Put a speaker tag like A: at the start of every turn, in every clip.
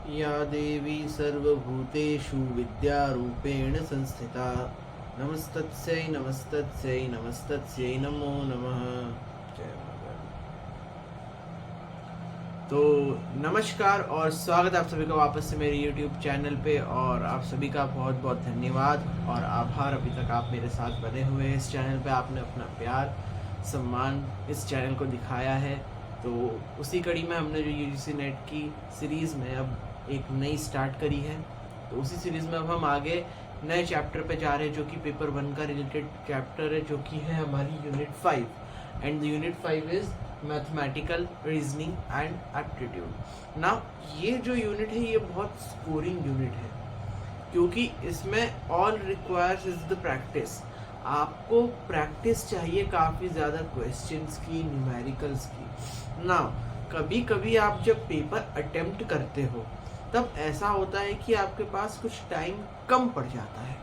A: या देवी सर्वभूतेषु विद्यारूपेण संस्थिता नमस्तस्यै नमस्तस्यै नमस्तस्यै नमो नमः। जय माता दी। तो नमस्कार और स्वागत आप सभी का वापस से मेरे YouTube चैनल पे। और आप सभी का बहुत बहुत धन्यवाद और आभार, अभी तक आप मेरे साथ बने हुए हैं इस चैनल पे। आपने अपना प्यार सम्मान इस चैनल को दिखाया है। तो उसी कड़ी में हमने जो UGC नेट की सीरीज़ में अब एक नई स्टार्ट करी है। तो उसी सीरीज़ में अब हम आगे नए चैप्टर पे जा रहे हैं, जो कि पेपर 1 का रिलेटेड चैप्टर है, जो कि है हमारी unit 5। And the unit 5 is mathematical reasoning and aptitude. ना ये जो यूनिट है ये बहुत स्कोरिंग यूनिट है, क्योंकि इसमें all requires is the practice. आपको प्रैक्टिस चाहिए काफ़ी ज़्यादा क्वेश्चंस की, न्यूमेरिकल्स की। ना कभी कभी आप जब पेपर अटेम्प्ट करते हो तब ऐसा होता है कि आपके पास कुछ टाइम कम पड़ जाता है।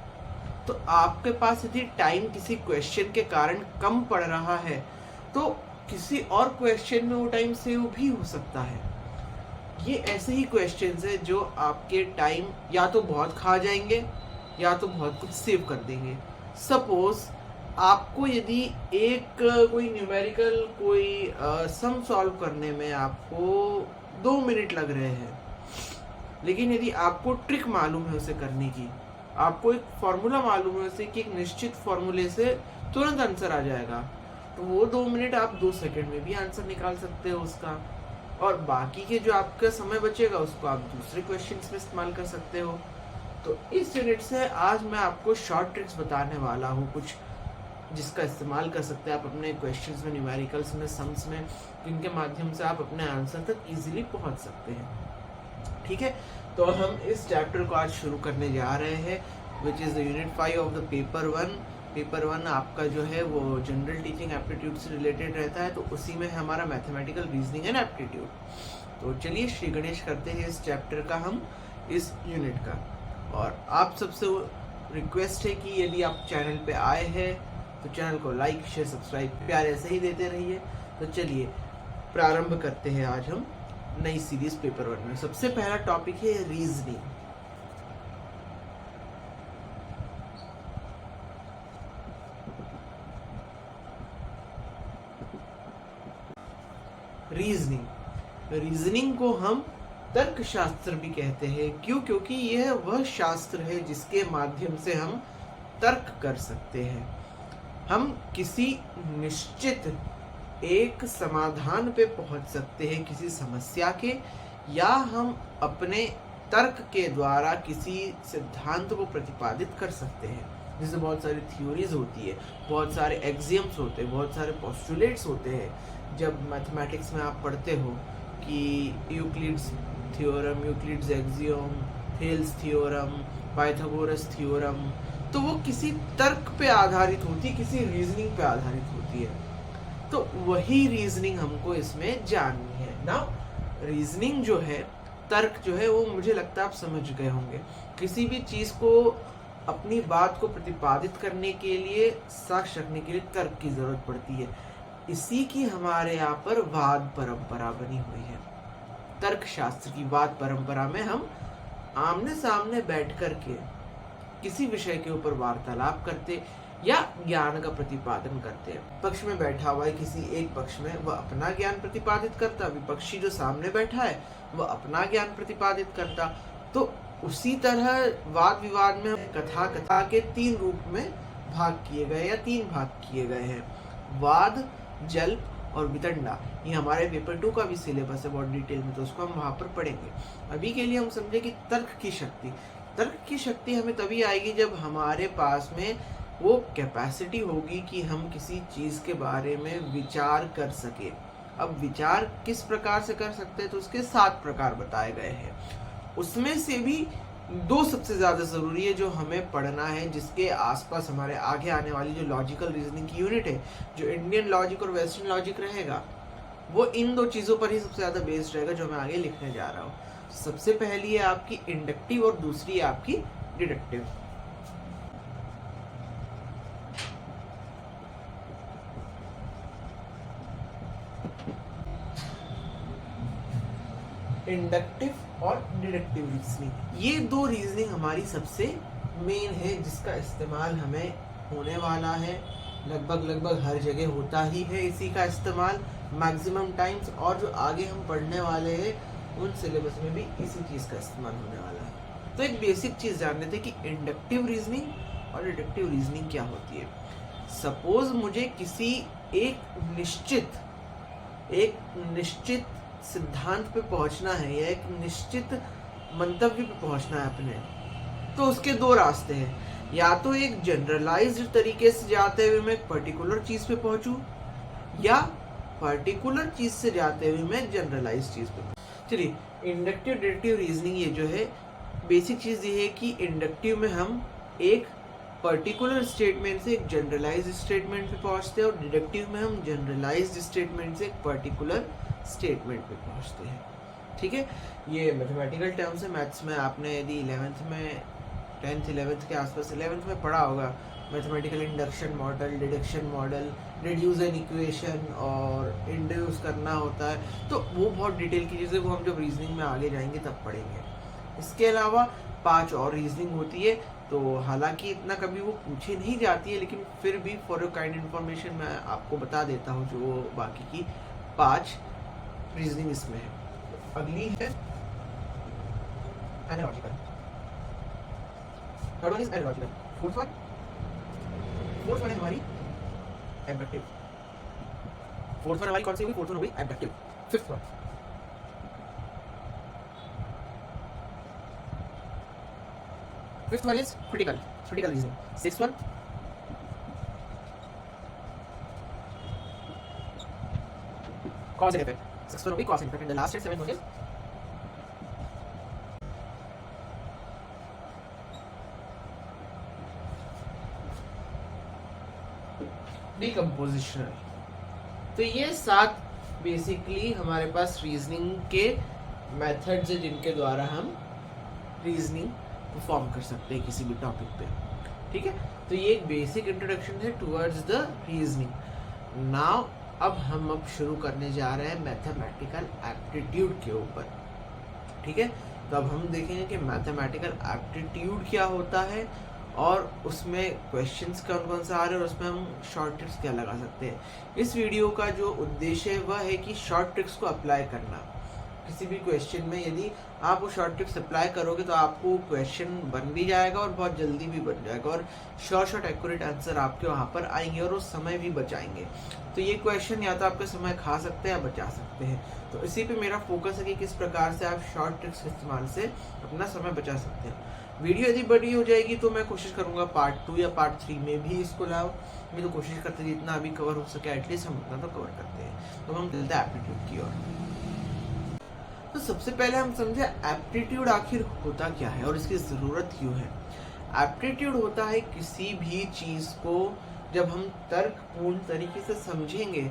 A: तो आपके पास यदि टाइम किसी क्वेश्चन के कारण कम पड़ रहा है तो किसी और क्वेश्चन में वो टाइम सेव भी हो सकता है। ये ऐसे ही क्वेश्चंस है जो आपके टाइम या तो बहुत खा जाएंगे या तो बहुत कुछ सेव कर देंगे। सपोज आपको यदि एक कोई न्यूमेरिकल कोई सम सॉल्व करने में आपको 2 मिनट लग रहे हैं, लेकिन यदि आपको ट्रिक मालूम है उसे करने की, आपको एक फॉर्मूला मालूम है उसे कि एक निश्चित फॉर्मूले से तुरंत आंसर आ जाएगा, तो वो 2 मिनट आप 2 सेकंड में भी आंसर निकाल सकते हो उसका। और बाकी के जो आपका समय बचेगा उसको आप दूसरे क्वेश्चंस में इस्तेमाल कर सकते हो। तो इस यूनिट से आज मैं आपको शॉर्ट ट्रिक्स बताने वाला हूँ, कुछ जिसका इस्तेमाल कर सकते हैं आप अपने क्वेश्चंस में, न्यूमेरिकल्स में, सम्स में, जिनके माध्यम से आप अपने आंसर तक इजीली पहुँच सकते हैं। ठीक है, तो हम इस चैप्टर को आज शुरू करने जा रहे हैं, which is the unit 5 of the paper 1। Paper 1 आपका जो है वो जनरल टीचिंग एप्टीट्यूड से रिलेटेड रहता है, तो उसी में है हमारा मैथमेटिकल रीजनिंग एंड एप्टीट्यूड। तो चलिए श्री गणेश करते हैं इस चैप्टर का हम इस यूनिट का। और आप सबसे रिक्वेस्ट है कि यदि आप चैनल पे आए हैं तो चैनल को लाइक शेयर सब्सक्राइब प्यार ऐसे ही देते रहिए। तो चलिए प्रारंभ करते हैं आज हम नई सीरीज पेपर 1 में। सबसे पहला टॉपिक है रीजनिंग। रीजनिंग को हम तर्कशास्त्र भी कहते हैं। क्यों? क्योंकि यह वह शास्त्र है जिसके माध्यम से हम तर्क कर सकते हैं। हम किसी निश्चित एक समाधान पे पहुंच सकते हैं किसी समस्या के, या हम अपने तर्क के द्वारा किसी सिद्धांत को प्रतिपादित कर सकते हैं। जैसे बहुत सारी थ्योरीज होती है, बहुत सारे एक्सियम्स होते हैं, बहुत सारे पोस्टुलेट्स होते हैं। जब मैथमेटिक्स में आप पढ़ते हो कि Euclid's theorem, Euclid's axiom, Thales theorem, Pythagoras theorem, तो वो किसी तर्क पे आधारित होती है, किसी रीजनिंग पे आधारित होती है। तो वही रीजनिंग हमको इसमें जाननी है ना। रीजनिंग जो है, तर्क जो है, वो मुझे लगता है आप समझ गए होंगे। किसी भी चीज को अपनी बात को प्रतिपादित करने के लिए, साक्ष्य रखने के लिए तर्क की जरूरत पड़ती है। इसी की हमारे यहाँ पर वाद परंपरा बनी हुई है। तर्क शास्त्र की वाद परंपरा में हम आमने सामने बैठ करके किसी विषय के ऊपर वार्तालाप करते या ज्ञान का प्रतिपादन करते हैं। पक्ष में बैठा हुआ है किसी एक पक्ष में, वह अपना ज्ञान प्रतिपादित करता, विपक्षी जो सामने बैठा है वह अपना ज्ञान प्रतिपादित करता। तो उसी तरह वाद विवाद में कथा के 3 रूप में भाग किए गए या 3 भाग किए गए हैं, वाद, जल्प और वितंडा। ये हमारे पेपर 2 का भी सिलेबस है बहुत डिटेल में, तो उसको हम वहां पर पढ़ेंगे। अभी के लिए हम समझे कि तर्क की शक्ति हमें तभी आएगी जब हमारे पास में वो कैपेसिटी होगी कि हम किसी चीज के बारे में विचार कर सके। अब विचार किस प्रकार से कर सकते हैं, तो उसके 7 प्रकार बताए गए हैं। उसमें से भी 2 सबसे ज्यादा जरूरी है जो हमें पढ़ना है, जिसके आसपास हमारे आगे आने वाली जो लॉजिकल रीजनिंग की यूनिट है, जो इंडियन लॉजिक और वेस्टर्न लॉजिक रहेगा, वो इन 2 चीजों पर ही सबसे ज्यादा बेस्ड रहेगा जो मैं आगे लिखने जा रहा हूँ। सबसे पहली है आपकी इंडक्टिव और दूसरी है आपकी डिडक्टिव। इंडक्टिव और डिडक्टिव रीजनिंग। ये दो रीजनिंग हमारी सबसे मेन है, जिसका इस्तेमाल हमें होने वाला है, लगभग हर जगह होता ही है इसी का इस्तेमाल मैक्सिमम टाइम्स, और जो आगे हम पढ़ने वाले हैं उन सिलेबस में भी इसी चीज़ का इस्तेमाल होने वाला है। तो एक बेसिक चीज़ जान लेते हैं कि इंडक्टिव रीजनिंग और डिडक्टिव रीजनिंग क्या होती है। सपोज मुझे किसी एक निश्चित सिद्धांत पे पहुंचना है या एक निश्चित मंतव्य पे पहुंचना है अपने, तो उसके दो रास्ते हैं। या तो एक जनरलाइज्ड तरीके से जाते हुए मैं एक पर्टिकुलर चीज पे पहुंचूं, या पर्टिकुलर चीज से जाते हुए मैं जनरलाइज चीज पे। चलिए, इंडक्टिव डिडक्टिव रीजनिंग ये जो है बेसिक चीज ये है कि इंडक्टिव में हम एक पर्टिकुलर स्टेटमेंट से एक जनरलाइज्ड स्टेटमेंट पे पहुंचते हैं, और डिडक्टिव में हम जनरलाइज्ड स्टेटमेंट से एक पर्टिकुलर स्टेटमेंट पे पहुंचते हैं। ठीक है, ये मैथमेटिकल टर्म्स है। मैथ्स में आपने यदि 11th में 10th 11th के आसपास 11th में पढ़ा होगा mathematical induction model, deduction model, reduce an equation और इंड्यूस करना होता है। तो वो बहुत डिटेल की चीज़ें, वो हम जब रीजनिंग में आगे जाएंगे तब पढ़ेंगे। इसके अलावा 5 और रीजनिंग होती है, तो हालांकि इतना कभी वो पूछी नहीं जाती है, लेकिन फिर भी फॉर योर काइंड इन्फॉर्मेशन मैं आपको बता देता हूँ जो बाकी की 5 रीजनिंग इसमें है। अगली है analogical, third one is analogical, fourth one है हमारी एब्डक्टिव। फोर्थ वन हमारी कौन सी हुई? फोर्थ वन हो गई abductive. Fifth one is critical reasoning. Sixth one cause and effect. Sixth one will be cause and effect, and the last and seventh one is decompositional. तो ये 7 basically हमारे पास reasoning के methods हैं जिनके द्वारा हम रीजनिंग परफॉर्म कर सकते हैं किसी भी टॉपिक पे। ठीक है, तो ये एक बेसिक इंट्रोडक्शन है टुवर्ड्स द रीजनिंग। नाउ अब हम शुरू करने जा रहे हैं मैथमेटिकल एप्टीट्यूड के ऊपर। ठीक है, तो अब हम देखेंगे कि मैथमेटिकल एप्टीट्यूड क्या होता है और उसमें क्वेश्चंस कौन कौन से आ रहे हैं और उसमें हम शॉर्ट ट्रिक्स क्या लगा सकते हैं। इस वीडियो का जो उद्देश्य है वह है कि शॉर्ट ट्रिक्स को अप्लाई करना किसी भी क्वेश्चन में। यदि आप वो शॉर्ट ट्रिक्स अप्लाई करोगे तो आपको क्वेश्चन बन भी जाएगा और बहुत जल्दी भी बन जाएगा, और शॉर्ट एक्यूरेट आंसर आपके वहाँ पर आएंगे और वो समय भी बचाएंगे। तो ये क्वेश्चन या तो आपका समय खा सकते हैं या बचा सकते हैं। तो इसी पे मेरा फोकस है कि किस प्रकार से आप शॉर्ट ट्रिक्स के इस्तेमाल से अपना समय बचा सकते हैं। वीडियो यदि बड़ी हो जाएगी तो मैं कोशिश करूँगा पार्ट 2 या पार्ट 3 में भी इसको लाओ। मैं तो कोशिश करते हैं जितना अभी कवर हो सके एटलीस्ट हम उतना तो कवर करते हैं। तो हम चलते हैं एप्टीट्यूड की ओर। तो सबसे पहले हम समझे एप्टीट्यूड आखिर होता क्या है और इसकी ज़रूरत क्यों है। एप्टीट्यूड होता है किसी भी चीज़ को जब हम तर्कपूर्ण तरीके से समझेंगे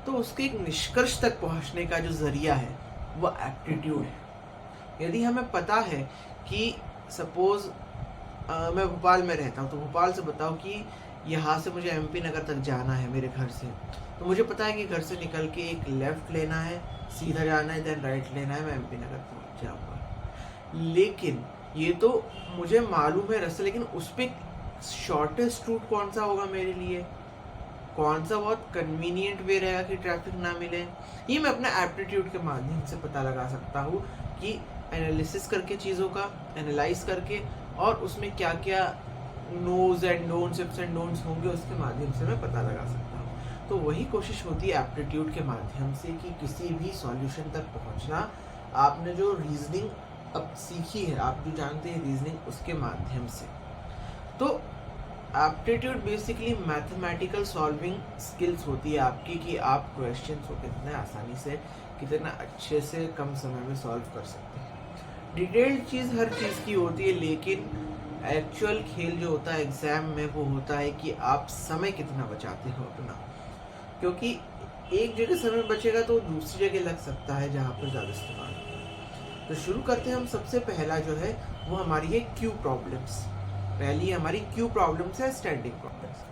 A: तो उसके एक निष्कर्ष तक पहुंचने का जो जरिया है वो एप्टीट्यूड है। यदि हमें पता है कि सपोज मैं भोपाल में रहता हूँ, तो भोपाल से बताओ कि यहाँ से मुझे MP नगर तक जाना है मेरे घर से, तो मुझे पता है कि घर से निकल के एक लेफ़्ट लेना है, सीधा जाना है, देन राइट लेना है, मैं MP नगर पहुँच जाऊँगा। लेकिन ये तो मुझे मालूम है रास्ता, लेकिन उस पर शॉर्टेस्ट रूट कौन सा होगा मेरे लिए, कौन सा बहुत कन्वीनियंट वे रहेगा कि ट्रैफिक ना मिले, ये मैं अपने एप्टीट्यूड के माध्यम से पता लगा सकता हूँ कि एनालिसिस करके चीज़ों का एनालाइज करके और उसमें क्या क्या nos and don'ts, ifs and don'ts होंगे उसके माध्यम से मैं पता लगा सकता हूँ। तो वही कोशिश होती है एप्टीट्यूड के माध्यम से कि किसी भी सॉल्यूशन तक पहुँचना। आपने जो रीजनिंग अब सीखी है, आप जो जानते हैं रीजनिंग, उसके माध्यम से। तो aptitude basically mathematical solving skills होती है आपकी कि आप क्वेश्चंस को कितने आसानी से, कितना अच्छे से कम समय में सॉल्व कर सकते हैं। डिटेल्ड चीज़ हर चीज़ की होती है, लेकिन एक्चुअल खेल जो होता है एग्ज़ाम में वो होता है कि आप समय कितना बचाते हो अपना, क्योंकि एक जगह समय बचेगा तो दूसरी जगह लग सकता है जहाँ पर ज़्यादा इस्तेमाल होता है। तो शुरू करते हैं हम। सबसे पहला जो है वो हमारी है क्यू प्रॉब्लम्स। पहली हमारी क्यू प्रॉब्लम्स है स्टैंडिंग प्रॉब्लम्स।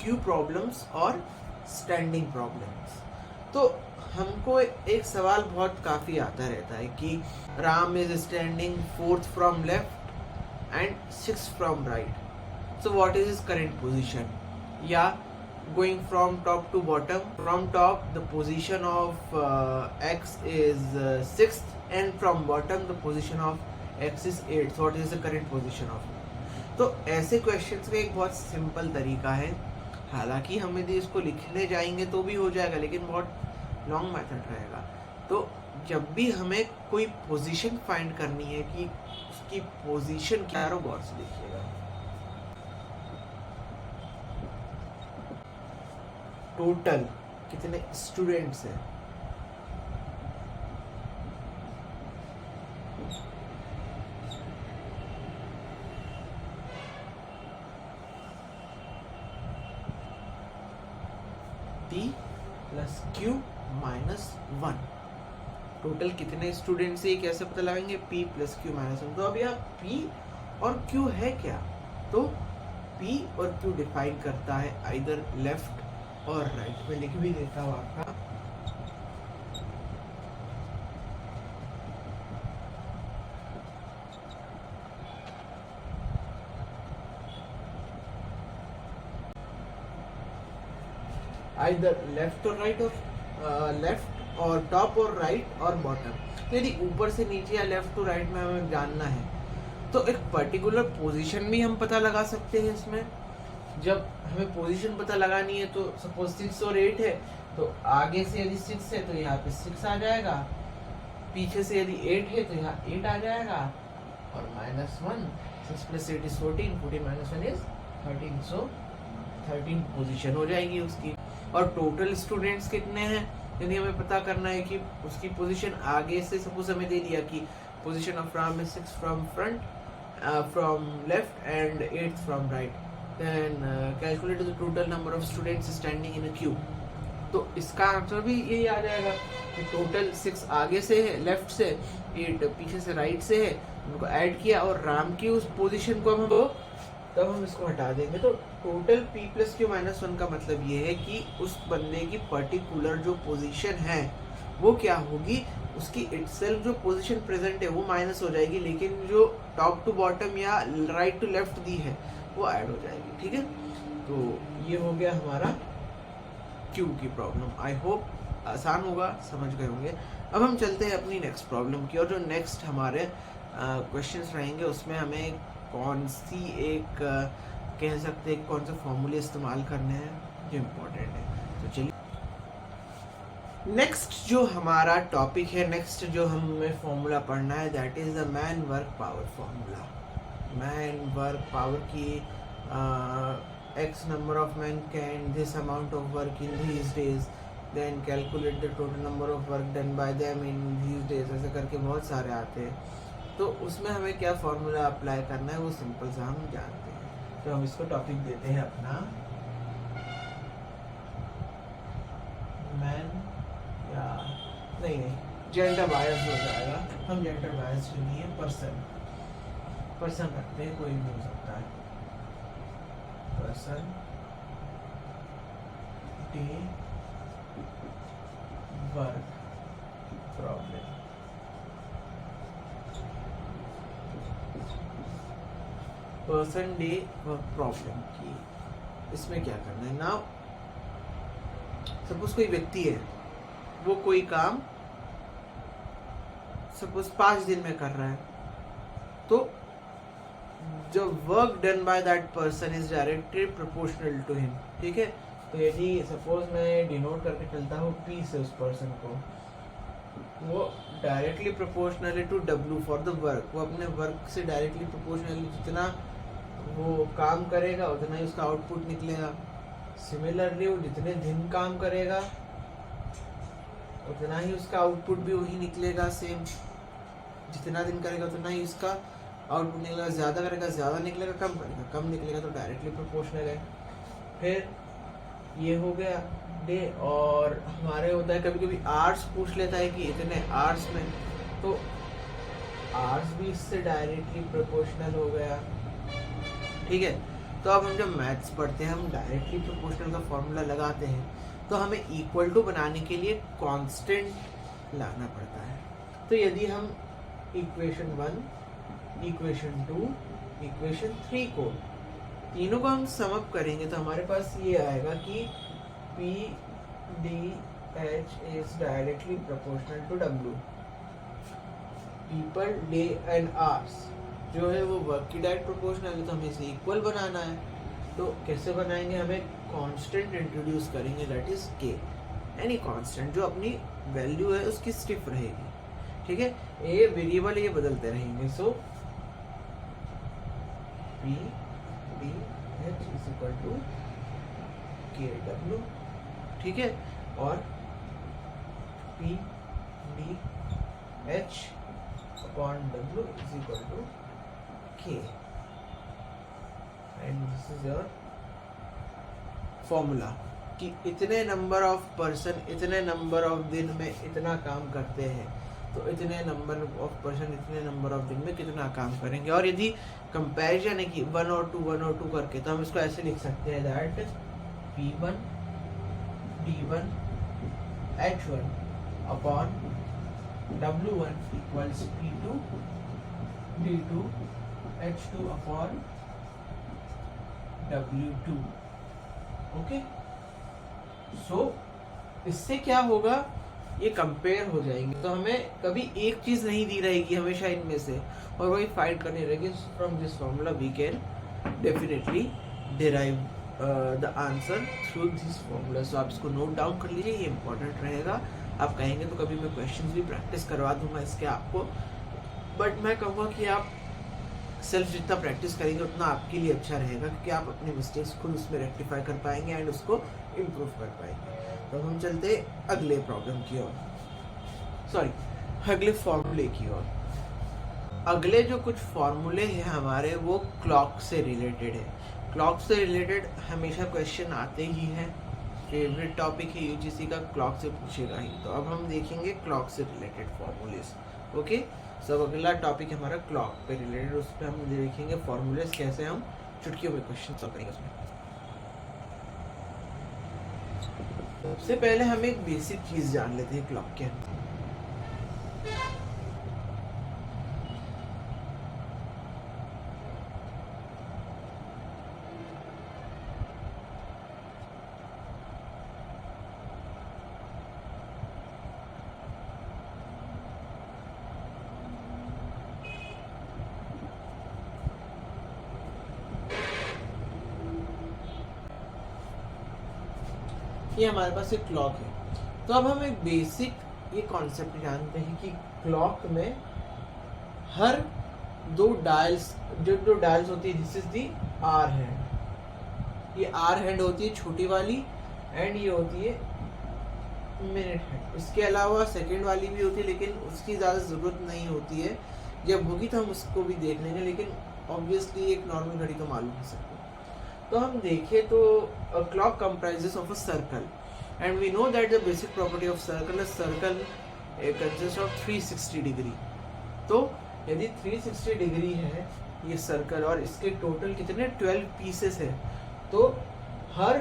A: क्यू प्रॉब्लम्स और स्टैंडिंग प्रॉब्लम्स। तो हमको एक सवाल बहुत काफ़ी आता रहता है कि Ram is standing 4th from left and 6th from right, so what is his current position, या going from top to bottom, from top the position of x is 6th and from bottom the position of x is 8th, what is the current position of। तो ऐसे questions का एक बहुत simple तरीका है, हालांकि हम यदि इसको लिखने जाएंगे तो भी हो जाएगा, लेकिन बहुत लॉन्ग मेथड रहेगा। तो जब भी हमें कोई पोजीशन फाइंड करनी है कि उसकी पोजीशन क्या है, गौर से देखिएगा। टोटल कितने स्टूडेंट्स हैं, P plus Q minus 1। Total कितने स्टूडेंट्स है कैसे पता लगाएंगे, P प्लस Q माइनस 1। तो अब यहाँ P और Q है क्या, तो P और Q डिफाइन करता है आइदर लेफ्ट और राइट। में लिख भी देता हूँ आपका, आइदर लेफ्ट और राइट, और लेफ्ट और टॉप और राइट और बॉटम। तो यदि ऊपर से नीचे या लेफ्ट टू राइट में हमें जानना है तो एक पर्टिकुलर पोजीशन भी हम पता लगा सकते हैं इसमें। जब हमें पोजीशन पता लगानी है तो सपोज 6 और 8 है, तो आगे से यदि 6 है तो यहाँ पे 6 आ जाएगा, पीछे से यदि 8 है तो यहाँ 8 आ जाएगा, और -1, 6 + 8 = 14, 14 - 1 is 13, सो 13 पोजीशन हो जाएगी उसकी। और टोटल स्टूडेंट्स कितने हैं यदि हमें पता करना है कि उसकी पोजीशन आगे से, सपोज हमें दे दिया कि position of Ram is 6 from front, from left and 8th from right, then calculate the total number of students standing in a queue। तो इसका आंसर भी यही आ जाएगा कि टोटल 6 आगे से है लेफ्ट से, 8 पीछे से राइट से है, उनको ऐड किया और राम की उस पोजीशन को हम तब हम इसको हटा देंगे। तो टोटल P + Q - 1 का मतलब ये है कि उस बंदे की पर्टिकुलर जो पोजीशन है वो क्या होगी, उसकी इटसेल्फ जो पोजीशन प्रेजेंट है वो माइनस हो जाएगी, लेकिन जो टॉप टू बॉटम या राइट टू लेफ्ट दी है वो ऐड हो जाएगी। ठीक है, तो ये हो गया हमारा क्यू की प्रॉब्लम। आई होप आसान होगा, समझ गए होंगे। अब हम चलते हैं अपनी नेक्स्ट प्रॉब्लम की, और जो नेक्स्ट हमारे क्वेश्चंस रहेंगे उसमें हमें कौन सी एक कह सकते हैं कौन से फॉर्मूले इस्तेमाल करने हैं जो इम्पोर्टेंट है। तो चलिए नेक्स्ट जो हमारा टॉपिक है, नेक्स्ट जो हमें फॉर्मूला पढ़ना है, that is the man work power formula. Man work power की x number of men can this amount of work in these days, then calculate the total number of work done by them in these days, ऐसे करके बहुत सारे आते हैं। तो उसमें हमें क्या फॉर्मूला अप्लाई करना है वो सिंपल सा हम जानते हैं। तो हम इसको टॉपिक देते हैं अपना मैन, या नहीं जेंडर बायस हो जाएगा, हम जेंडर बायस नहीं है, पर्सन रखते हैं, कोई भी हो सकता है। Person day work problem, person day work problem की इसमें क्या करना है। नाउ सपोज कोई व्यक्ति है, वो कोई काम सपोज 5 दिन में कर रहा है, तो जो work done by that person is directly proportional to him. ठीक है, तो यदि सपोज मैं डिनोट करके चलता हूँ P से उस पर्सन को, वो directly proportional to W for the work, वो अपने वर्क से डायरेक्टली प्रोपोर्शनल, जितना वो काम करेगा उतना ही उसका आउटपुट निकलेगा। सिमिलरली वो जितने दिन काम करेगा उतना ही उसका आउटपुट भी वही निकलेगा सेम, जितना दिन करेगा उतना ही उसका आउटपुट निकलेगा। ज़्यादा करेगा ज़्यादा निकलेगा, कम करेगा कम निकलेगा, तो डायरेक्टली प्रोपोर्शनल है। फिर ये हो गया डे, और हमारे होता है कभी कभी आवर्स पूछ लेता है कि इतने आवर्स में, तो आवर्स भी इससे डायरेक्टली प्रोपोर्शनल हो गया। ठीक है, तो अब हम जब मैथ्स पढ़ते हैं हम डायरेक्टली प्रोपोर्शनल का फॉर्मूला लगाते हैं, तो हमें इक्वल टू बनाने के लिए कांस्टेंट लाना पड़ता है। तो यदि हम इक्वेशन 1, इक्वेशन 2, इक्वेशन 3 को तीनों को हम सम अप करेंगे तो हमारे पास ये आएगा कि P D H is directly proportional to W। people, day and hours जो है वो वर्क की डायरेक्ट प्रोपोर्शनल है, तो हमें इसे इक्वल बनाना है। तो कैसे बनाएंगे, हमें कांस्टेंट इंट्रोड्यूस करेंगे, दैट इज के, एनी कांस्टेंट जो अपनी वैल्यू है उसकी स्टिफ रहेगी, ठीक है। ए वेरिएबल ये बदलते रहेंगे, so P D H is equal to K W, ठीक है। और P D H upon W is equal to K, and this is your formula कि इतने नंबर ऑफ पर्सन इतने नंबर ऑफ दिन में इतना काम करते हैं, तो इतने नंबर ऑफ पर्सन इतने नंबर ऑफ दिन में कितना काम करेंगे। और यदि कंपैरिजन है कि 1 और 2 करके, तो हम इसको ऐसे लिख सकते हैं that P1 D1 H1 upon W1 equals P2 D2 H2 upon W2, okay. So इससे क्या होगा, ये कंपेयर हो जाएंगे, तो हमें कभी एक चीज नहीं दी रहेगी हमेशा इनमें से, और वही फाइंड करनी रहेगी। From this formula we can definitely derive the answer through this formula. So आप इसको नोट डाउन कर लीजिए, ये इंपॉर्टेंट रहेगा। आप कहेंगे तो कभी मैं क्वेश्चंस भी प्रैक्टिस करवा दूंगा इसके आपको, बट मैं कहूँगा कि आप सेल्फ जितना प्रैक्टिस करेंगे उतना आपके लिए अच्छा रहेगा, क्योंकि आप अपने मिस्टेक्स खुद उसमें रेक्टिफाई कर पाएंगे एंड उसको इम्प्रूव कर पाएंगे। तो हम चलते अगले प्रॉब्लम की ओर, सॉरी अगले फॉर्मूले की ओर। अगले जो कुछ फॉर्मूले हैं हमारे वो क्लॉक से रिलेटेड है। क्लॉक से रिलेटेड हमेशा क्वेश्चन आते ही हैं, फेवरेट टॉपिक है यूजीसी का, क्लॉक से पूछेगा ही। तो अब हम देखेंगे क्लॉक से रिलेटेड फॉर्मूलेस, ओके। सब अगला टॉपिक हमारा क्लॉक पे रिलेटेड, उस पर हम देखेंगे फॉर्मूलेस कैसे हम चुटकियों में क्वेश्चन सॉल्व करेंगे उसमें। सबसे पहले हम एक बेसिक चीज जान लेते हैं क्लॉक के अंदर। ये हमारे पास एक क्लॉक है। तो अब हम एक बेसिक ये कॉन्सेप्ट जानते हैं कि क्लॉक में हर दो डायल्स, जो डायल्स होती है, this is the hour hand, ये आर हैंड होती है छोटी वाली, एंड ये होती है मिनट हैंड। इसके अलावा सेकंड वाली भी होती है, लेकिन उसकी ज़्यादा ज़रूरत नहीं होती है, जब होगी तो हम उसको भी देख लेंगे, लेकिन ऑब्वियसली एक नॉर्मल घड़ी तो मालूम है सबको। तो हम देखें तो a clock comprises of a circle and we know that the basic property of circle is circle consists of 360 degree. तो यदि 360 डिग्री है ये सर्कल और इसके टोटल कितने 12 पीसेस है, तो हर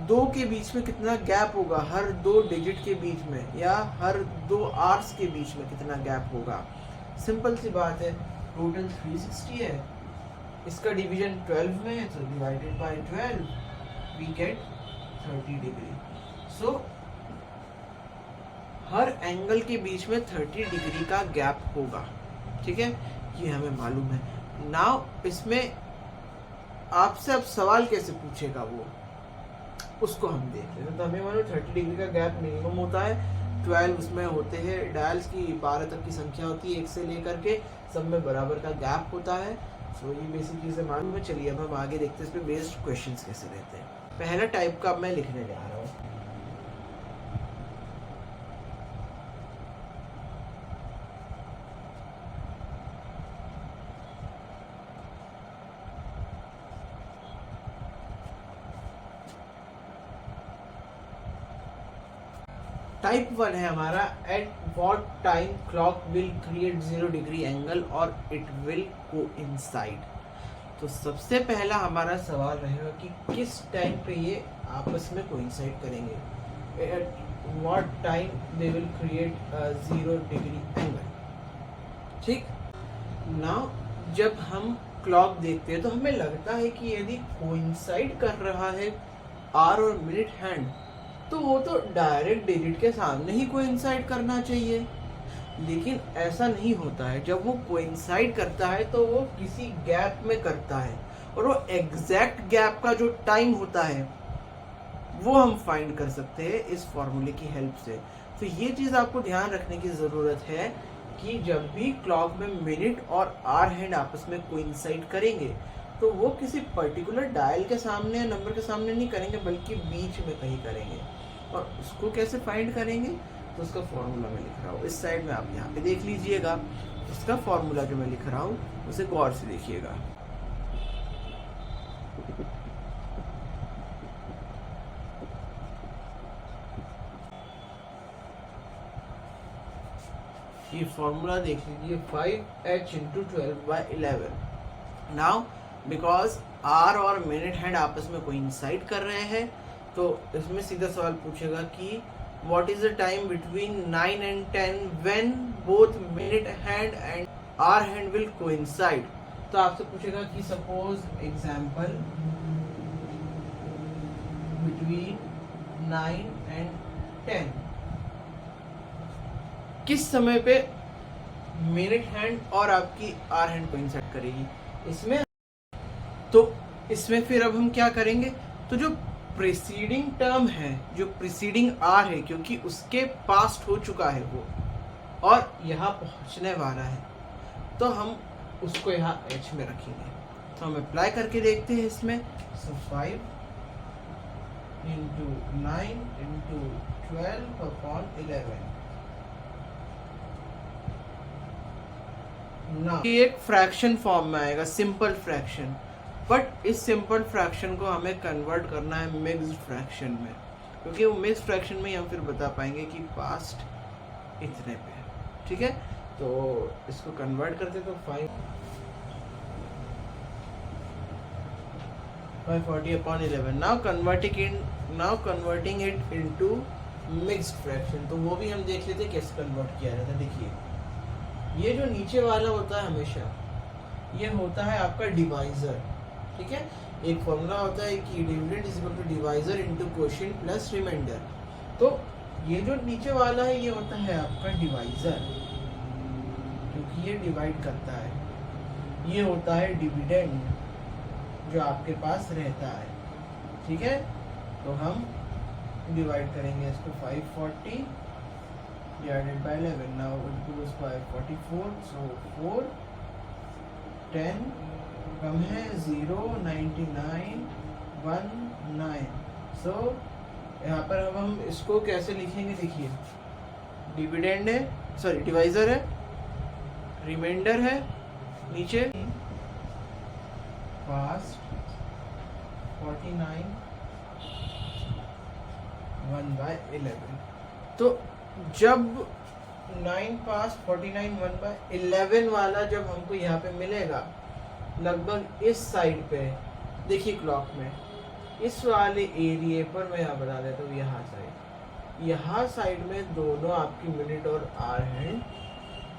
A: दो के बीच में कितना गैप होगा, हर दो डिजिट के बीच में या हर दो आर्स के बीच में कितना गैप होगा। सिंपल सी बात है, टोटल 360 है, इसका डिवीजन 12 में है, तो divided by 12 we get 30 degree. So हर एंगल के बीच में 30 डिग्री का गैप होगा, ठीक है, ये हमें मालूम है। नाउ इसमें आपसे अब सवाल कैसे पूछेगा वो, उसको हम देख लेते हैं। तो हमें मालूम 30 डिग्री का गैप मिनिमम होता है, 12 उसमें होते हैं, डायल्स की 12 तक की संख्या होती है, 1 से लेकर के सब में बराबर का गैप होता है। सो ये बेसिक चीज़ें मालूम है। चलिए अब हम आगे देखते हैं इस पे बेस्ड क्वेश्चंस कैसे रहते हैं। पहला टाइप का अब मैं लिखने जा रहा हूँ। टाइप 1 है हमारा, eight what time clock will create 0 degree angle और इट विल कोइंसाइड। तो सबसे पहला हमारा सवाल रहेगा कि किस टाइम पे ये आपस में कोइंसाइड करेंगे, eight what time they will create a 0 degree angle. ठीक, नाउ जब हम क्लॉक देखते हैं तो हमें लगता है कि यदि कोइंसाइड कर रहा है आवर और मिनट हैंड, तो वो तो डायरेक्ट डिजिट के सामने ही कोइंसाइड करना चाहिए। लेकिन ऐसा नहीं होता है। जब वो कोइंसाइड करता है तो वो किसी गैप में करता है, और वो एग्जैक्ट गैप का जो टाइम होता है वो हम फाइंड कर सकते हैं इस फॉर्मूले की हेल्प से। तो ये चीज़ आपको ध्यान रखने की ज़रूरत है कि जब भी क्लॉक में मिनट और आवर हैंड आपस में कोइंसाइड करेंगे तो वो किसी पर्टिकुलर डायल के सामने या नंबर के सामने नहीं करेंगे, बल्कि बीच में कहीं करेंगे। और उसको कैसे फाइंड करेंगे, तो उसका फॉर्मूला मैं लिख रहा हूँ इस साइड में, आप यहाँ पे देख लीजिएगा। उसका फॉर्मूला जो मैं लिख रहा हूँ उसे गौर से देखिएगा। ये फॉर्मूला देख लीजिए, 5h × 12/11। नाउ बिकॉज आर और मिनट हैंड आपस में कोइंसाइड कर रहे हैं, तो इसमें सीधा सवाल पूछेगा कि what is the time between 9 and 10 when both minute hand and hour hand will coincide. तो आपसे पूछेगा कि सपोज एग्जांपल बिटवीन 9 and 10 किस समय पे मिनट हैंड और आपकी आर हैंड कोइंसाइड करेगी इसमें। तो इसमें फिर अब हम क्या करेंगे, तो जो प्रीसीडिंग टर्म है, जो प्रीसीडिंग आर है, क्योंकि उसके पास्ट हो चुका है वो और यहाँ पहुँचने वाला है, तो हम उसको यहाँ एच में रखेंगे। तो हम अप्लाई करके देखते हैं इसमें। सो 5 × 9 × 12/11 ना, ये एक फ्रैक्शन फॉर्म में आएगा, सिंपल फ्रैक्शन। बट इस सिंपल फ्रैक्शन को हमें कन्वर्ट करना है मिक्स्ड फ्रैक्शन में, क्योंकि वो मिक्स्ड फ्रैक्शन में ही हम फिर बता पाएंगे कि पास्ट इतने पे। ठीक है, तो इसको कन्वर्ट करते तो 540/11। Now converting it into mixed fraction, तो वो भी हम देख लेते कैसे कन्वर्ट किया जाता है। देखिए, ये जो नीचे वाला होता है हमेशा, ये होता है आपका डिवाइजर। ठीक है, एक फॉर्मूला होता है कि dividend is equal to divisor into quotient plus remainder. तो ये जो नीचे वाला है ये होता है आपका डिवाइजर, क्योंकि ये डिवाइड करता है। ये होता है डिविडेंड जो आपके पास रहता है। ठीक है, तो हम डिवाइड करेंगे इसको 540 divided by 11. Now it goes by 44. So 4, 10 कम है 0, 99, 1, 9। So यहाँ पर अब हम इसको कैसे लिखेंगे, देखिए, डिविडेंड है, सॉरी डिवाइजर है, रिमाइंडर है नीचे, पास्ट 49 1/11। तो जब 9 पास 49 1/11 वाला जब हमको यहाँ पे मिलेगा, लगभग इस साइड पे, देखिए क्लॉक में इस वाले एरिया पर, मैं यहाँ बता देता हूँ, यहाँ साइड में दोनों आपकी मिनट और आर हैंड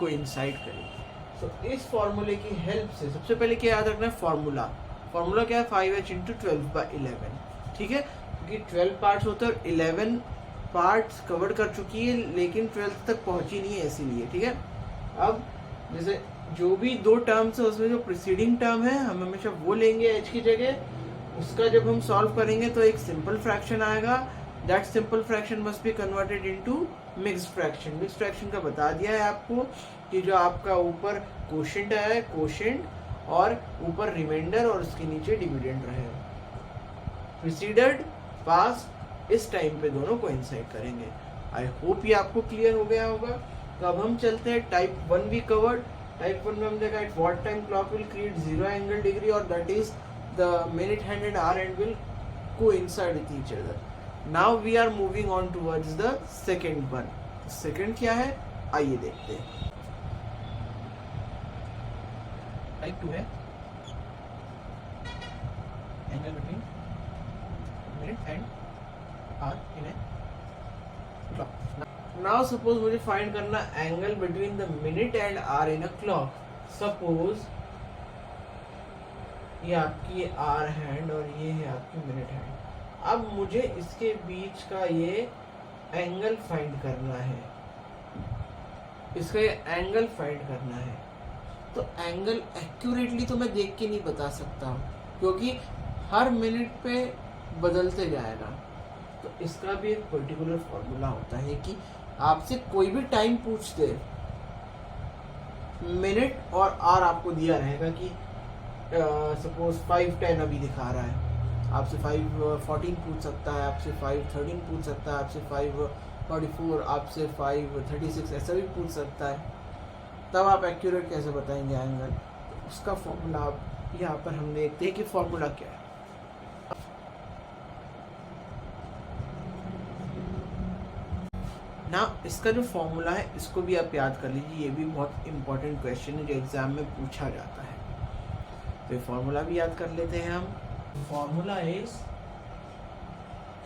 A: कोइंसाइड करेंगे। तो इस फॉर्मूले की हेल्प से सबसे पहले क्या याद रखना है, फॉर्मूला क्या है, 5h × 12/11। ठीक है, क्योंकि 12 पार्ट्स होते हैं और 11 पार्ट्स कवर कर चुकी है, लेकिन 12th तक पहुंची नहीं है, इसीलिए। ठीक है, अब जैसे जो भी दो टर्म्स है उसमें जो प्रीसीडिंग टर्म है हम हमेशा वो लेंगे एच की जगह। उसका जब हम सॉल्व करेंगे तो एक सिंपल फ्रैक्शन आएगा। That simple fraction must be converted into mixed fraction. Mixed fraction का बता दिया है आपको कि जो आपका ऊपर कोशेंट है, कोशेंट, और ऊपर रिमाइंडर और उसके नीचे डिविडेंड रहे। प्रीसीडेड, पास्ट, इस टाइम पे दोनों कोइंसाइड करेंगे। आई होप ये आपको क्लियर हो गया होगा। तो अब हम चलते हैं टाइप 1 भी कवर्ड। टाइप 1 में हम देखा at what time clock will create 0 angle degree, और that is the minute hand and hour hand will coincide with each other. Now we are moving on towards the second one. Second क्या है, आइए देखते हैं। Type 2 है angle between minute and hour in a clock. Now suppose मुझे find करना angle between the minute and hour in a clock. Suppose ये आपकी आवर हैंड और ये है आपकी मिनट हैंड। अब मुझे इसके बीच का ये एंगल फाइंड करना है, इसका ये एंगल फाइंड करना है। तो एंगल एक्यूरेटली तो मैं देख के नहीं बता सकता क्योंकि हर मिनट पे बदलते जाएगा। तो इसका भी एक पर्टिकुलर फॉर्मूला होता है कि आपसे कोई भी टाइम पूछ दे, मिनट और आवर आपको दिया रहेगा कि सपोज 5:10 अभी दिखा रहा है, आपसे 5:14 पूछ सकता है, आपसे 5:13 पूछ सकता है, आपसे 5:44, आपसे 5:36 ऐसा भी पूछ सकता है। तब आप एक्यूरेट कैसे बताएंगे एंगल? तो उसका फॉर्मूला आप यहाँ पर हम देखते हैं कि फॉर्मूला क्या है। ना इसका जो फॉर्मूला है इसको भी आप याद कर लीजिए, ये भी बहुत इंपॉर्टेंट क्वेश्चन है जो एग्जाम में पूछा जाता है। तो फॉर्मूला भी याद कर लेते हैं हम। Formula is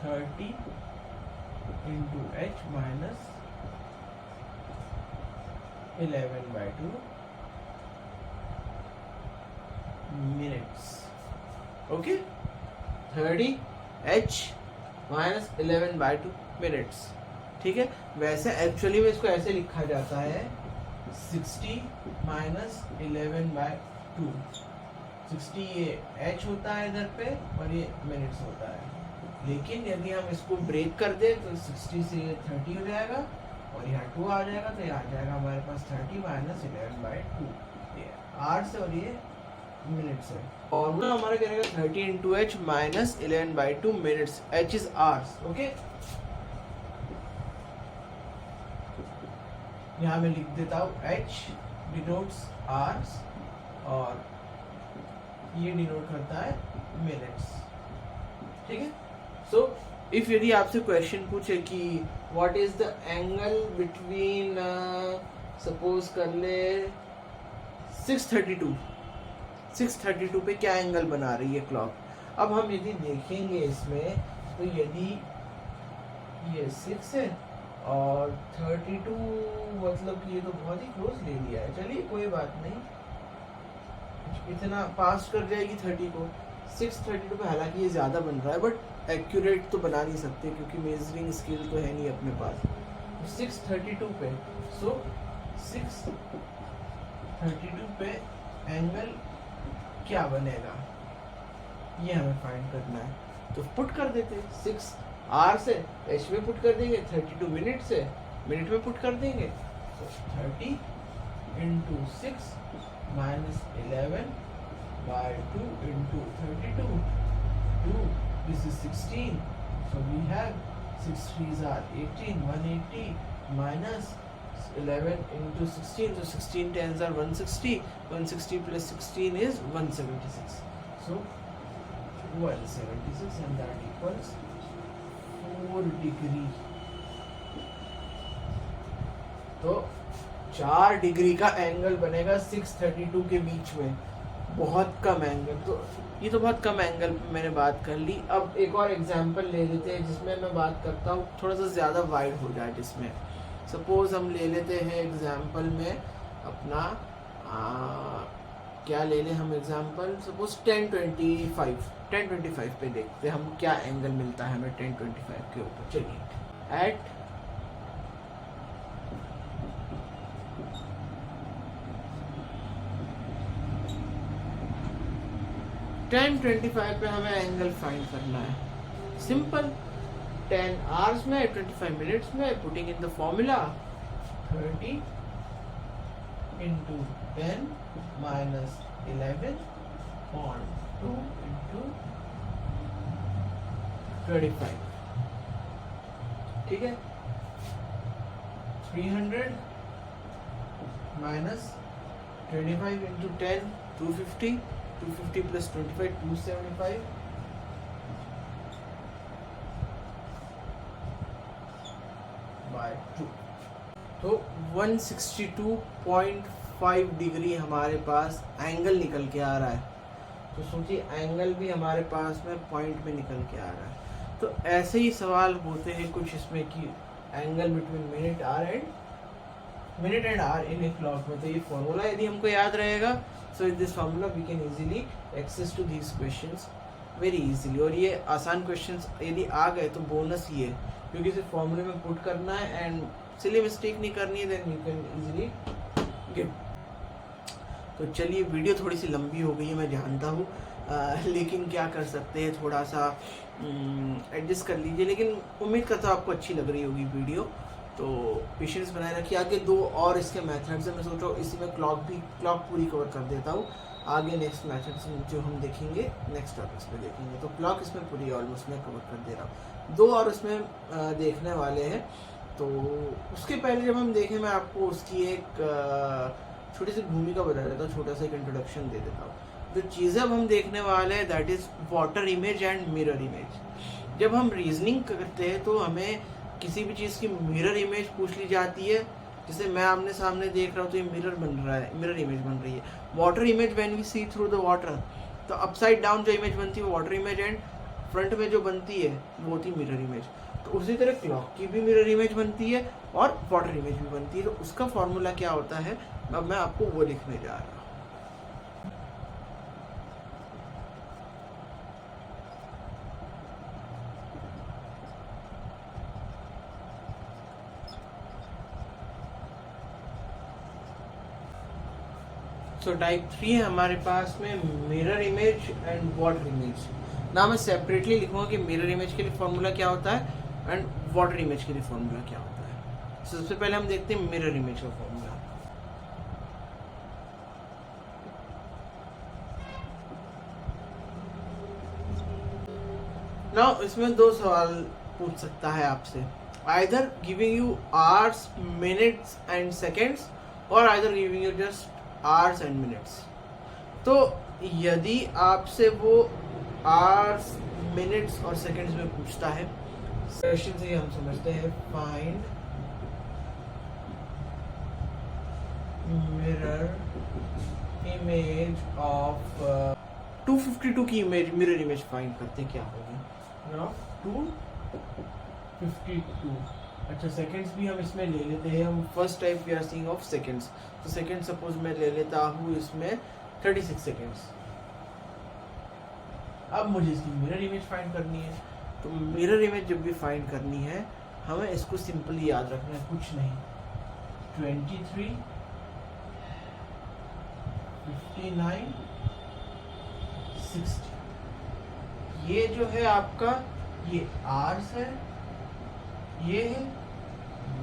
A: 30 into h minus 11/2 minutes। Okay, 30h minus 11/2 minutes। ठीक है, वैसे एक्चुअली में इसको ऐसे लिखा जाता है 60 minus 11/2। 60 ये h होता है इधर पे और ये मिनट्स होता है, लेकिन यदि हम इसको ब्रेक कर दें तो 60 से ये 30 हो जाएगा और यहाँ 2 आ जाएगा, तो ये आ जाएगा हमारे पास 30 minus 11/2। ये आवर्स और ये मिनट्स है। फॉर्मूला हमारा क्या रहेगा 30 into h minus 11/2 minutes। h is hours। Okay, यहाँ मैं लिख देता हूँ h डिनोट्स hours और ये डिनोट करता है मिनट्स। ठीक है, सो इफ यदि आपसे क्वेश्चन पूछे कि what is the angle between suppose कर ले 632 पे क्या एंगल बना रही है क्लॉक। अब हम यदि देखेंगे इसमें तो यदि ये 6 है और 32, मतलब कि ये तो बहुत ही क्लोज ले लिया है। चलिए कोई बात नहीं, इतना पास कर जाएगी 30 को। 632 पे हालांकि ये ज़्यादा बन रहा है बट एक्यूरेट तो बना नहीं सकते क्योंकि मेजरिंग स्केल तो है नहीं अपने पास। 632 पे, सो 632 पे एंगल क्या बनेगा ये हमें फाइंड करना है। तो पुट कर देते 6 आवर से एच में पुट कर देंगे, 32 मिनट से मिनट में पुट कर देंगे। तो 30 into 6 minus 11/2 into 32, 2, this is 16, so we have 6 3s are 18, 180 minus 11 into 16, so 16 10s are 160, 160 plus 16 is 176, so 176 and that equals 4 degree. तो 4 डिग्री का एंगल बनेगा 632 के बीच में, बहुत कम एंगल। तो ये तो बहुत कम एंगल पे मैंने बात कर ली। अब एक और एग्जांपल ले लेते हैं जिसमें मैं बात करता हूँ थोड़ा सा ज़्यादा वाइड हो जाए। जिसमें सपोज हम ले लेते हैं एग्जांपल में अपना क्या ले लें हम एग्जांपल, सपोज 1025 पे देखते हैं हम क्या एंगल मिलता है हमें 1025 के ऊपर। चलिए, एट 10:25 पे हमें एंगल फाइंड करना है। सिंपल, 10 आवर्स में 25 मिनट्स में putting in the formula 30 into 10 minus 11/2 into 25। ठीक है, 300 minus 25 into 10 250, 250 plus 25 275 by 2। तो 162.5 डिग्री हमारे पास एंगल निकल के आ रहा है। तो सोचिए एंगल भी हमारे पास में पॉइंट में निकल के आ रहा है। तो ऐसे ही सवाल होते हैं कुछ इसमें कि angle between minute and hour in a clock में। तो ये फॉर्मूला यदि हमको याद रहेगा, so in this formula we can easily access to these questions very easily. और ये आसान क्वेश्चंस यदि आ गए तो बोनस ये है, क्योंकि इसे फॉर्मूले में पुट करना है एंड सिली मिस्टेक नहीं करनी है, then you can easily get. तो चलिए, वीडियो थोड़ी सी लंबी हो गई है मैं जानता हूँ, लेकिन क्या कर सकते हैं, थोड़ा सा एडजस्ट कर लीजिए। लेकिन उम्मीद करता हूँ आपको अच्छी लग रही होगी वीडियो। तो पेशेंस बनाए रखिए। आगे 2 और इसके मेथड्स हैं, मैं सोच रहा हूँ इसी में क्लॉक पूरी कवर कर देता हूँ। आगे नेक्स्ट मेथड्स जो हम देखेंगे नेक्स्ट टॉपिक्स पे देखेंगे। तो क्लॉक इसमें पूरी ऑलमोस्ट मैं कवर कर दे रहा हूँ। 2 और उसमें देखने वाले हैं। तो उसके पहले जब हम देखें, मैं आपको उसकी एक छोटी सी भूमिका बता देता हूँ, छोटा सा एक इंट्रोडक्शन दे देता हूँ। जो चीज़ें अब हम देखने वाले हैं that is water image and mirror image. जब हम रीजनिंग करते हैं तो हमें किसी भी चीज़ की मिरर इमेज पूछ ली जाती है। जैसे मैं आमने सामने देख रहा हूँ तो ये मिरर बन रहा है, मिरर इमेज बन रही है। Water image when we see through the water, तो अपसाइड डाउन जो इमेज बनती है वो वाटर इमेज, एंड फ्रंट में जो बनती है वो होती है मिरर इमेज। तो उसी तरह क्लॉक की भी मिरर इमेज बनती है और वाटर इमेज भी बनती है। तो उसका फॉर्मूला क्या होता है, अब मैं आपको वो लिखने जा रहा हूँ। सो टाइप 3 है हमारे पास में mirror image and water image. ना मैं सेपरेटली लिखूंगा कि मिरर इमेज के लिए फॉर्मूला क्या होता है एंड वाटर इमेज के लिए फॉर्मूला क्या होता है। सबसे पहले हम देखते हैं मिरर इमेज का फॉर्मूला। नाउ इसमें 2 सवाल पूछ सकता है आपसे, either giving you hours, minutes and seconds, और either giving you just hours and minutes. तो यदि आपसे वो आवर्स, मिनट्स और सेकंड्स में पूछता है, क्वेश्चन से हम समझते हैं फाइंड मिरर इमेज ऑफ 252 की इमेज, मिरर इमेज फाइंड करते क्या होगी ना 252। अच्छा, सेकंड्स भी हम इसमें ले लेते हैं। हम first type we are seeing of seconds. तो सेकंड सपोज मैं ले लेता हूँ इसमें 36 सेकंड्स। अब मुझे इसकी मिरर इमेज फाइंड करनी है। तो मिरर इमेज जब भी फाइंड करनी है, हमें इसको सिंपली याद रखना है, कुछ नहीं। 23, 59, 60। ये जो है आपका, ये आवर्स है, ये है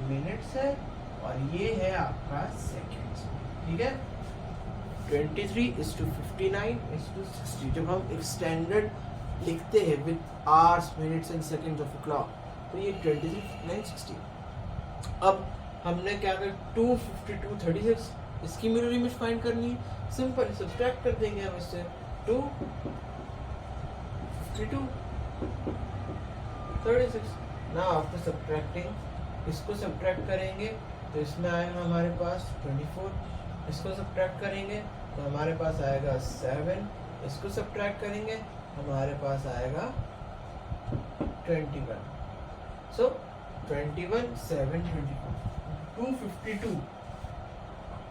A: मिनट्स है, और ये है आपका सेकेंड्स। ठीक है, 23:59:60। जब हम एक स्टैंडर्ड लिखते हैं with hours, minutes and seconds of clock, तो ये 23, 59, 60। अब हमने क्या कर 252, 36 इसकी मिरर इमेज फाइंड करनी है। सिंपल सब्ट्रैक्ट कर देंगे हम इससे 252, 36। नाउ आफ्टर सब्ट्रैक्टिंग, इसको सब्ट्रैक्ट करेंगे तो इसमें आएगा हमारे पास 24। इसको सब्ट्रैक्ट करेंगे तो हमारे पास आएगा 7। इसको सब्ट्रैक्ट करेंगे हमारे पास आएगा 21। सो 21, 7, 24,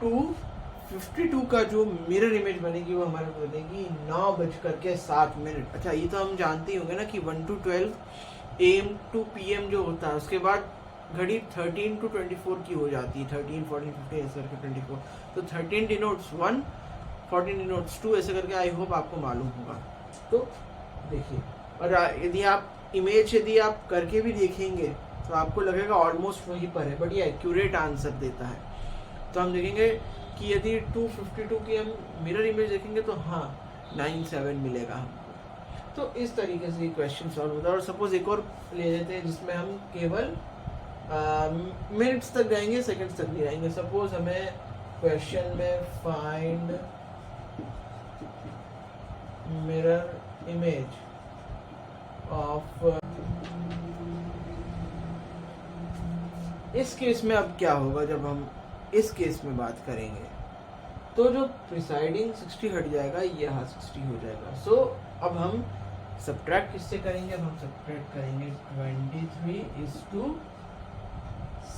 A: 252 का जो मिरर इमेज बनेगी वो हमारे को बनेगी 9:07। अच्छा, ये तो हम जानते ही होंगे ना कि 1 to 12 AM to PM जो होता है, उसके बाद घड़ी 13 to 24 की हो जाती है। 13, 14, 15 ऐसे करके 24। तो 13 डिनोट्स 1, 14 डिनोट्स 2, ऐसे करके आई होप आपको मालूम होगा। तो देखिए, और यदि आप करके भी देखेंगे तो आपको लगेगा ऑलमोस्ट वहीं पर है, बट ये एक्यूरेट आंसर देता है। तो हम देखेंगे कि यदि 252 की हम मिरर इमेज देखेंगे तो हाँ 97 मिलेगा हमको। तो इस तरीके से क्वेश्चन सॉल्व होता है। और सपोज एक और ले लेते हैं जिसमें हम केवल मिनट्स तक जाएंगे, सेकंड्स तक नहीं जाएंगे। सपोज हमें क्वेश्चन में फाइंड मिरर इमेज ऑफ, इस केस में अब क्या होगा जब हम इस केस में बात करेंगे, तो जो प्रिसाइडिंग 60 हट जाएगा, यहाँ 60 हो जाएगा। सो अब हम सब्ट्रैक्ट किससे करेंगे? अब हम सब्ट्रैक्ट करेंगे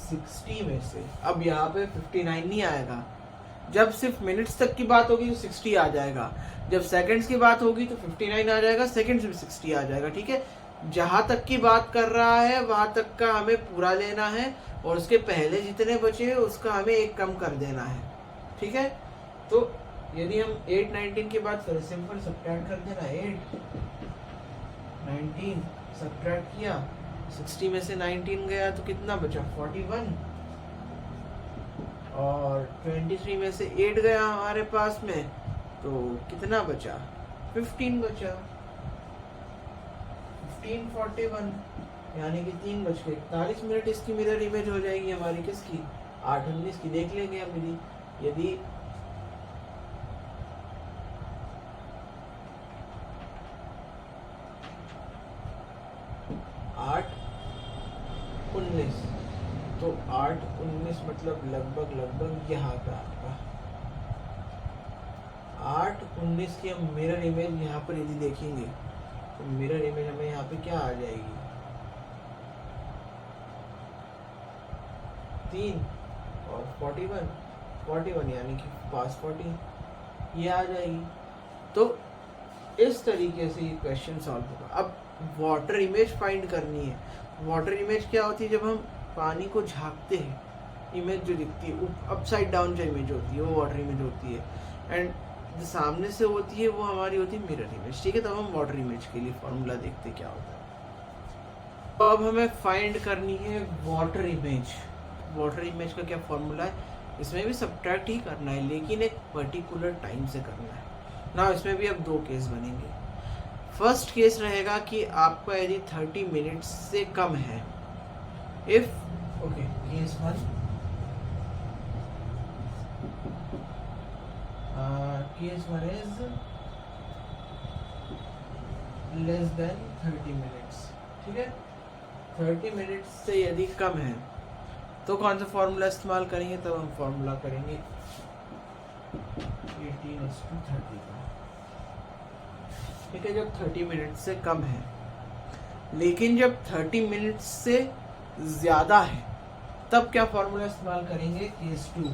A: 23 में से। अब यहाँ पे 59 नहीं आएगा। जब सिर्फ मिनट्स तक की बात होगी तो 60 आ जाएगा, जब सेकंड्स की बात होगी तो 59 आ जाएगा, सेकंड्स में 60 आ जाएगा। ठीक है, जहां तक की बात कर रहा है वहां तक का हमें पूरा लेना है, और उसके पहले जितने बचे उसका हमें एक कम कर देना है। ठीक है, तो यदि हम 8 19 की बात करें, सिंपल सब्ट्रैक्ट कर देना। 8 19 सब्ट्रैक्ट किया, 60 में से 19 गया तो कितना बचा? 41। और 23 में से 8 गया हमारे पास में, तो कितना बचा? 15 बचा। 15 41 यानी कि 3 बज के 41 मिनट इसकी मिरर इमेज हो जाएगी हमारी। किसकी? 8 19 की। देख लेंगे अब यदि 8 19, तो 8 19 मतलब लगभग यहाँ का आपका 8 19 की हम मिरर इमेज यहाँ पर यदि देखेंगे तो मिरर इमेज हमें यहाँ पे क्या आ जाएगी? 3 और 41 यानी कि पास 40 ये आ जाएगी। तो इस तरीके से ये क्वेश्चन सॉल्व होगा। अब वाटर इमेज फाइंड करनी है। वाटर इमेज क्या होती है? जब हम पानी को झांकते हैं, इमेज जो दिखती है अपसाइड डाउन जो इमेज होती है वो वाटर इमेज होती है, एंड जो सामने से होती है वो हमारी होती है मिरर इमेज। ठीक है, तब हम वाटर इमेज के लिए फॉर्मूला देखते क्या होता है। तो अब हमें फाइंड करनी है वाटर इमेज। वाटर इमेज का क्या फॉर्मूला है? इसमें भी सब्ट्रैक्ट ही करना है, लेकिन एक पर्टिकुलर टाइम से करना है ना। इसमें भी अब 2 केस बनेंगे। फर्स्ट केस रहेगा कि आपका यदि 30 मिनट्स से कम है, if okay case 1 case 1 is less than 30 minutes. ठीक है, 30 मिनट्स से यदि कम है तो कौन सा फॉर्मूला इस्तेमाल करेंगे? तब हम फॉर्मूला करेंगे 18:30 का। ठीक है, जब 30 मिनट से कम है, लेकिन जब 30 मिनट से ज्यादा है तब क्या फॉर्मूला इस्तेमाल करेंगे? केस 2।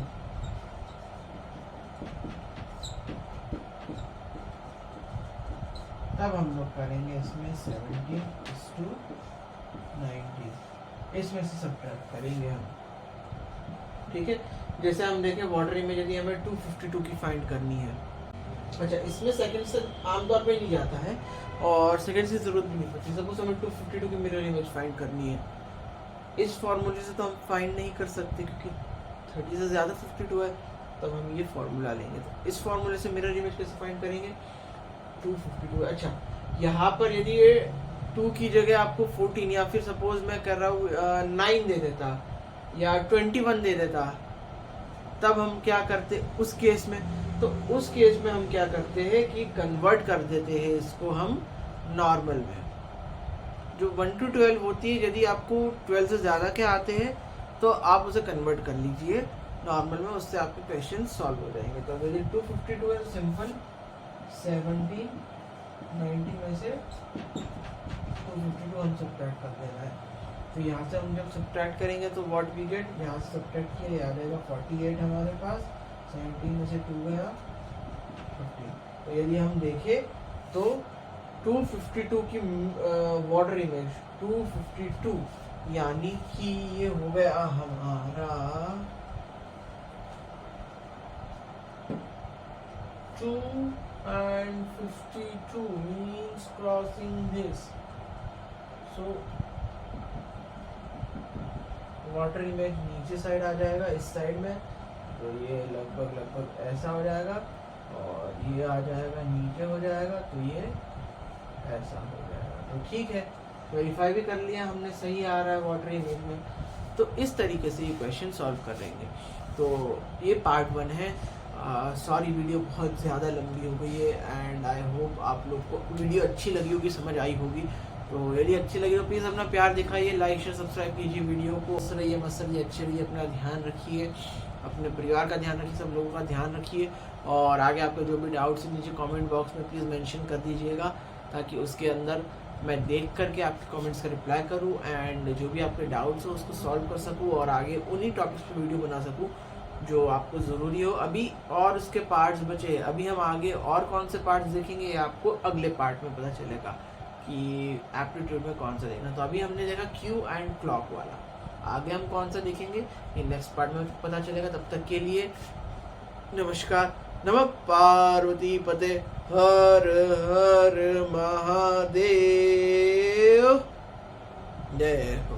A: तब हम लोग करेंगे इसमें 17:90, इसमें से सब्ट्रैक्ट करेंगे हम। ठीक है, जैसे हम देखें वाटर इमेज यदि हमें 252 की फाइंड करनी है। अच्छा, इसमें सेकंड से आमतौर पे नहीं जाता है और सेकंड की जरूरत भी नहीं पड़ती। सपोज हमें 252 की मिरर इमेज फाइंड करनी है, इस फॉर्मूले से तो हम फाइंड नहीं कर सकते क्योंकि 30 से ज़्यादा 52 है, तब हम ये फॉर्मूला लेंगे। तो इस फॉर्मूले से मिरर इमेज कैसे फाइंड करेंगे? 252। अच्छा, यहाँ पर यदि ये 2 की जगह आपको 14 या फिर सपोज मैं कर रहा हूँ 9 दे देता या 21 दे देता, तब हम क्या करते उस केस में? तो उस केस में हम क्या करते हैं कि कन्वर्ट कर देते हैं इसको हम नॉर्मल में। जो 1 to 12 होती है, यदि आपको 12 से ज़्यादा के आते हैं तो आप उसे कन्वर्ट कर लीजिए नॉर्मल में, उससे आपके क्वेश्चन सॉल्व हो जाएंगे। तो यदि 252 है तो सिंपल 17:90 में से 252 हम सब्ट्रैक्ट कर देना है। तो यहाँ से हम जब सब्ट्रैक्ट करेंगे तो व्हाट वी गेट, यहाँ से सब्ट्रैक्ट किया आ जाएगा 48 हमारे पास, 17 में से 2 गया 15। तो यदि हम देखें तो 252 की वाटर इमेज 252 यानी कि ये हो गया हमारा 252 means crossing this. So water image नीचे साइड आ जाएगा इस साइड में, तो ये लगभग ऐसा हो जाएगा, और ये आ जाएगा नीचे हो जाएगा, तो ये ऐसा हो जाएगा। तो ठीक है, वेरीफाई भी कर लिया हमने, सही आ रहा है वाटर इमेज में। तो इस तरीके से ये क्वेश्चन सॉल्व कर लेंगे। तो ये पार्ट 1 है। सॉरी वीडियो बहुत ज़्यादा लंबी हो गई है, एंड आई होप आप लोग को वीडियो अच्छी लगी होगी, समझ आई होगी। तो यदि अच्छी लगी तो प्लीज़ अपना प्यार दिखाइए, लाइक शेयर सब्सक्राइब कीजिए वीडियो को। मस्त रहिए, अच्छे रहिए, अपना ध्यान रखिए, अपने परिवार का ध्यान रखिए, सब लोगों का ध्यान रखिए। और आगे आपके जो भी डाउट्स हैं नीचे कमेंट बॉक्स में प्लीज़ मेंशन कर दीजिएगा, ताकि उसके अंदर मैं देख करके आपके कमेंट्स का रिप्लाई करूं एंड जो भी आपके डाउट्स हो उसको सॉल्व कर सकूं और आगे उन्हीं टॉपिक्स पे वीडियो बना सकूं जो आपको ज़रूरी हो अभी। और उसके पार्ट्स बचे, अभी हम आगे और कौन से पार्ट्स देखेंगे ये आपको अगले पार्ट में पता चलेगा कि एप्टीट्यूड में कौन सा देखना। तो अभी हमने देखा क्यू एंड क्लॉक वाला, आगे हम कौन सा देखेंगे ये नेक्स्ट पार्ट में पता चलेगा। तब तक के लिए नमस्कार। नमः पार्वती पते हर हर महादेव। जय हो।